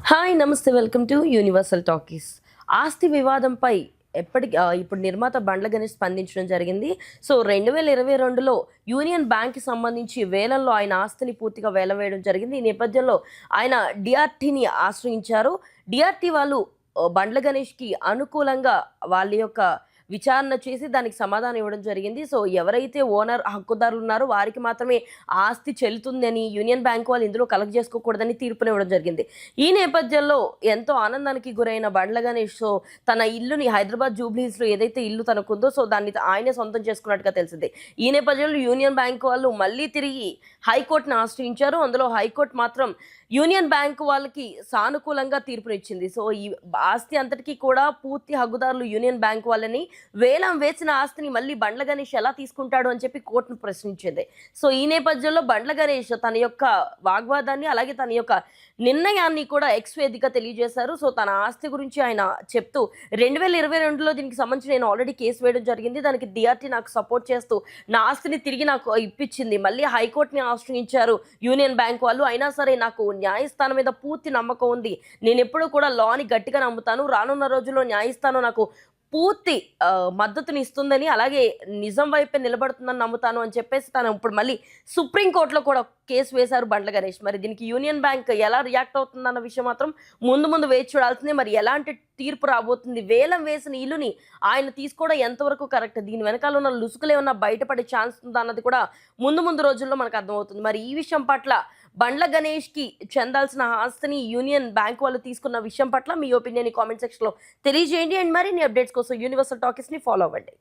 Hi నమస్తే welcome to universal talkies. ఆస్తి వివాదంపై ఇప్పుడు నిర్మాత బండ్ల గణేష్ స్పందించడం జరిగింది. సో 2022లో యూనియన్ బ్యాంక్కి సంబంధించి వేలంలో ఆయన ఆస్తిని పూర్తిగా వేలవేయడం జరిగింది. ఈ నేపథ్యంలో ఆయన డిఆర్టీని ఆశ్రయించారు. డిఆర్టీ వాళ్ళు బండ్ల గణేష్కి అనుకూలంగా వాళ్ళ యొక్క విచారణ చేసి దానికి సమాధానం ఇవ్వడం జరిగింది. సో ఎవరైతే ఓనర్ హక్కుదారులు ఉన్నారో వారికి మాత్రమే ఆస్తి చెల్లుతుందని, యూనియన్ బ్యాంక్ వాళ్ళు ఇందులో కలెక్ట్ చేసుకోకూడదని తీర్పునివ్వడం జరిగింది. ఈ నేపథ్యంలో ఎంతో ఆనందానికి గురైన బండ్ల గణేష్ సో తన ఇల్లుని హైదరాబాద్ జూబ్లీహిల్స్లో ఏదైతే ఇల్లు తనకుందో సో దాన్ని ఆయనే సొంతం చేసుకున్నట్టుగా తెలిసింది. ఈ నేపథ్యంలో యూనియన్ బ్యాంక్ వాళ్ళు మళ్ళీ తిరిగి హైకోర్టును ఆశ్రయించారు. అందులో హైకోర్టు మాత్రం యూనియన్ బ్యాంక్ వాళ్ళకి సానుకూలంగా తీర్పునిచ్చింది. సో ఈ ఆస్తి అంతటికీ కూడా పూర్తి హక్కుదారులు యూనియన్ బ్యాంక్ వాళ్ళని, వేలం వేసిన ఆస్తిని మళ్ళీ బండ్ల గణేష్ ఎలా తీసుకుంటాడు అని చెప్పి కోర్టును ప్రశ్నించింది. సో ఈ నేపథ్యంలో బండ్ల గణేష్ తన యొక్క వాగ్వాదాన్ని అలాగే తన యొక్క నిర్ణయాన్ని కూడా ఎక్స్ వేదిక తెలియజేశారు. సో తన ఆస్తి గురించి ఆయన చెప్తూ 2022లో దీనికి సంబంధించి నేను ఆల్రెడీ కేసు వేయడం జరిగింది. దానికి డిఆర్టీ నాకు సపోర్ట్ చేస్తూ నా ఆస్తిని తిరిగి నాకు ఇప్పించింది. మళ్ళీ హైకోర్టుని ఆశ్రయించారు యూనియన్ బ్యాంక్ వాళ్ళు. అయినా సరే నాకు న్యాయస్థానం మీద పూర్తి నమ్మకం ఉంది. నేను ఎప్పుడూ కూడా లాని గట్టిగా నమ్ముతాను. రానున్న రోజుల్లో న్యాయస్థానం నాకు పూర్తి మద్దతుని ఇస్తుందని, అలాగే నిజం వైపే నిలబడుతుందని నమ్ముతాను అని చెప్పేసి తను ఇప్పుడు మళ్ళీ సుప్రీంకోర్టులో కూడా కేసు వేశారు బండ్ల గణేష్. మరి దీనికి యూనియన్ బ్యాంక్ ఎలా రియాక్ట్ అవుతుందన్న విషయం మాత్రం ముందు వేచి చూడాల్సిందే. మరి ఎలాంటి తీర్పు రాబోతుంది? వేలం వేసిన ఇల్లుని ఆయన తీసుకోవడం ఎంతవరకు కరెక్ట్? దీని వెనకాల ఉన్న లుసుకులు ఏమన్నా బయటపడే ఛాన్స్ ఉందా అన్నది కూడా ముందు రోజుల్లో మనకు అర్థమవుతుంది. మరి ఈ విషయం పట్ల బండ్ల గణేష్కి చెందాల్సిన ఆస్తిని యూనియన్ బ్యాంక్ వాళ్ళు తీసుకున్న విషయం పట్ల మీ ఒపీనియన్ కామెంట్ సెక్షన్లో తెలియజేయండి. అండ్ మరిన్ని అప్డేట్స్ కోసం యూనివర్సల్ టాకీస్ని ఫాలో అవ్వండి.